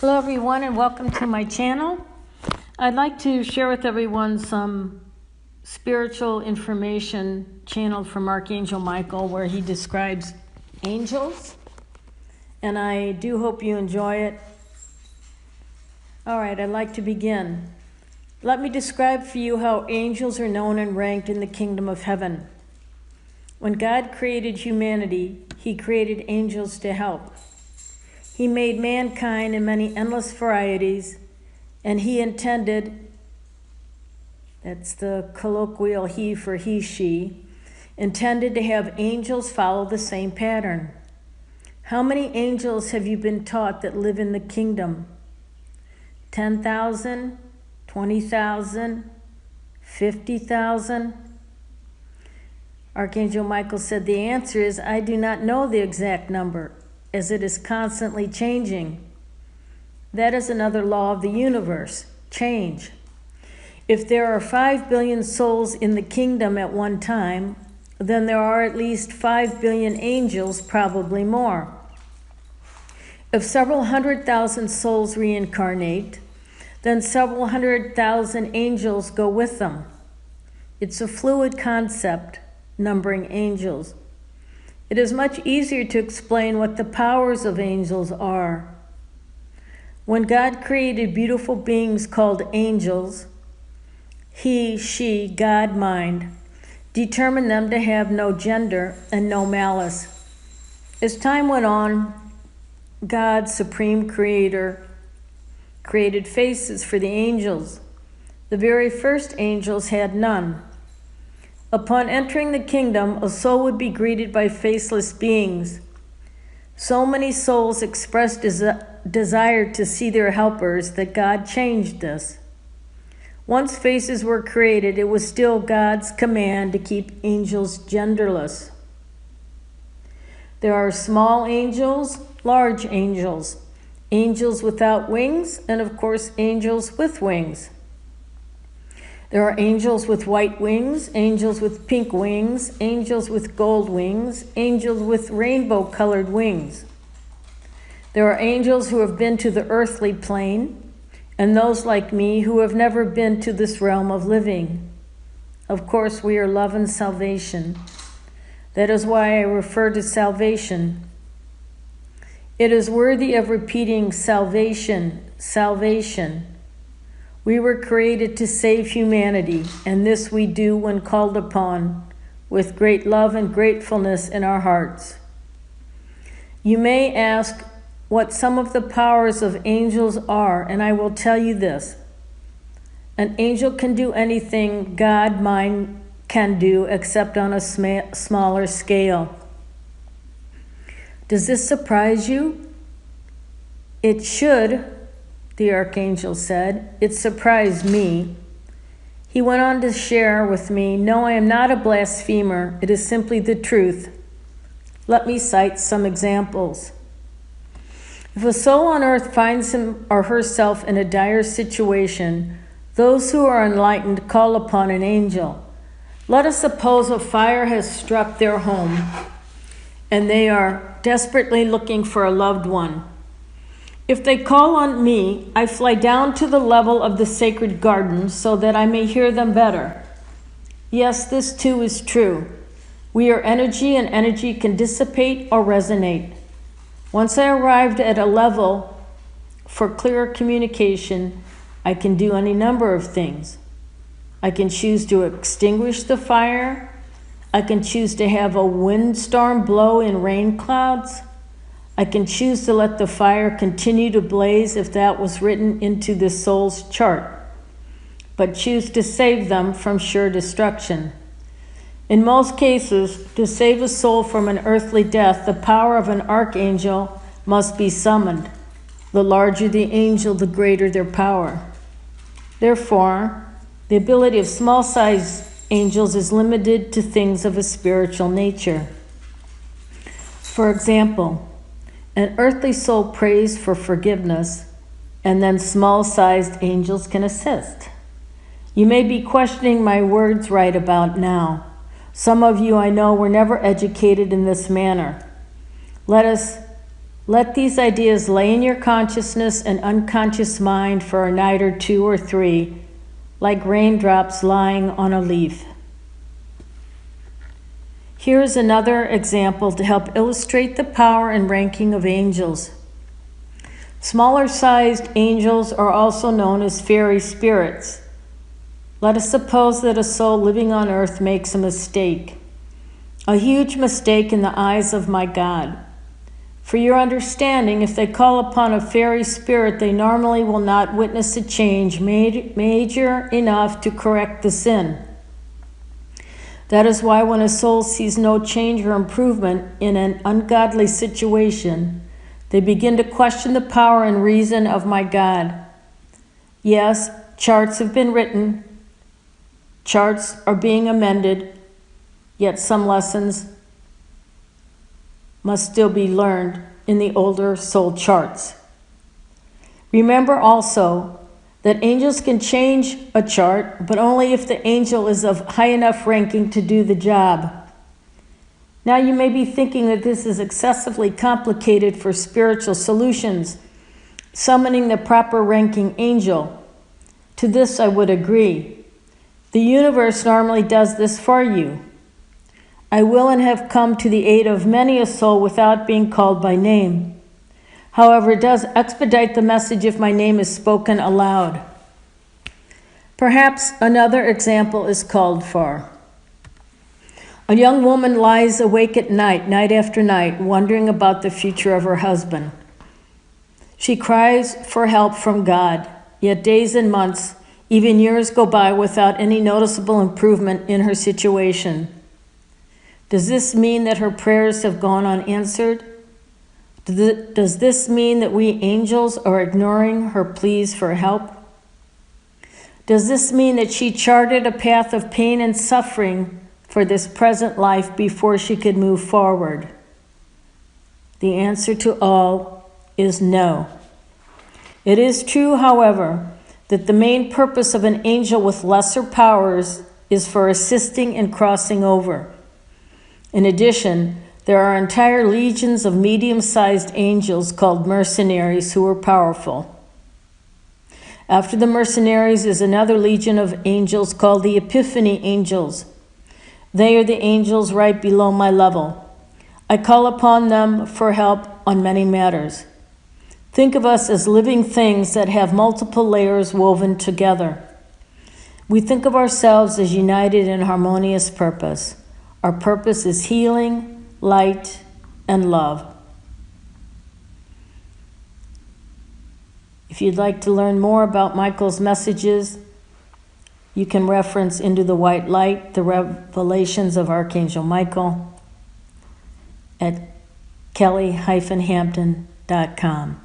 Hello everyone and welcome to my channel. I'd like to share with everyone some spiritual information channeled from Archangel Michael where he describes angels, and I do hope you enjoy it. Alright, I'd like to begin. Let me describe for you how angels are known and ranked in the kingdom of heaven. When God created humanity, he created angels to help. He made mankind in many endless varieties, and he intended, that's the colloquial he for he, she, intended to have angels follow the same pattern. How many angels have you been taught that live in the kingdom? 10,000? 20,000? 50,000? Archangel Michael said the answer is, I do not know the exact number, as it is constantly changing. That is another law of the universe, change. If there are 5 billion souls in the kingdom at one time, then there are at least 5 billion angels, probably more. If several 100,000 souls reincarnate, then several 100,000 angels go with them. It's a fluid concept, numbering angels. It is much easier to explain what the powers of angels are. When God created beautiful beings called angels, he, she, God mind, determined them to have no gender and no malice. As time went on, God, Supreme Creator, created faces for the angels. The very first angels had none. Upon entering the kingdom, a soul would be greeted by faceless beings. So many souls expressed desire to see their helpers that God changed this. Once faces were created, it was still God's command to keep angels genderless. There are small angels, large angels, angels without wings, and of course angels with wings. There are angels with white wings, angels with pink wings, angels with gold wings, angels with rainbow-colored wings. There are angels who have been to the earthly plane, and those like me who have never been to this realm of living. Of course, we are love and salvation. That is why I refer to salvation. It is worthy of repeating salvation, salvation. We were created to save humanity, and this we do when called upon, with great love and gratefulness in our hearts. You may ask what some of the powers of angels are, and I will tell you this. An angel can do anything God mind can do, except on a smaller scale. Does this surprise you? It should. The archangel said. It surprised me. He went on to share with me, no, I am not a blasphemer. It is simply the truth. Let me cite some examples. If a soul on earth finds him or herself in a dire situation, those who are enlightened call upon an angel. Let us suppose a fire has struck their home and they are desperately looking for a loved one. If they call on me, I fly down to the level of the sacred garden so that I may hear them better. Yes, this too is true. We are energy, and energy can dissipate or resonate. Once I arrived at a level for clearer communication, I can do any number of things. I can choose to extinguish the fire. I can choose to have a windstorm blow in rain clouds. I can choose to let the fire continue to blaze if that was written into the soul's chart, but choose to save them from sure destruction. In most cases, to save a soul from an earthly death, the power of an archangel must be summoned. The larger the angel, the greater their power. Therefore, the ability of small-sized angels is limited to things of a spiritual nature. For example, an earthly soul prays for forgiveness, and then small-sized angels can assist. You may be questioning my words right about now. Some of you I know were never educated in this manner. Let us Let these ideas lay in your consciousness and unconscious mind for a night or 2 or 3, like raindrops lying on a leaf. Here is another example to help illustrate the power and ranking of angels. Smaller-sized angels are also known as fairy spirits. Let us suppose that a soul living on earth makes a mistake, a huge mistake in the eyes of my God. For your understanding, if they call upon a fairy spirit, they normally will not witness a change major enough to correct the sin. That is why when a soul sees no change or improvement in an ungodly situation, they begin to question the power and reason of my God. Yes, charts have been written, charts are being amended, yet some lessons must still be learned in the older soul charts. Remember also that angels can change a chart, but only if the angel is of high enough ranking to do the job. Now you may be thinking that this is excessively complicated for spiritual solutions, summoning the proper ranking angel. To this I would agree. The universe normally does this for you. I will and have come to the aid of many a soul without being called by name. However, it does expedite the message if my name is spoken aloud. Perhaps another example is called for. A young woman lies awake at night, night after night, wondering about the future of her husband. She cries for help from God, yet days and months, even years go by without any noticeable improvement in her situation. Does this mean that her prayers have gone unanswered? Does this mean that we angels are ignoring her pleas for help? Does this mean that she charted a path of pain and suffering for this present life before she could move forward? The answer to all is no. It is true, however, that the main purpose of an angel with lesser powers is for assisting and crossing over. In addition, there are entire legions of medium-sized angels called mercenaries who are powerful. After the mercenaries is another legion of angels called the Epiphany Angels. They are the angels right below my level. I call upon them for help on many matters. Think of us as living things that have multiple layers woven together. We think of ourselves as united in harmonious purpose. Our purpose is healing, light, and love. If you'd like to learn more about Michael's messages, you can reference Into the White Light, the Revelations of Archangel Michael at kelly-hampton.com.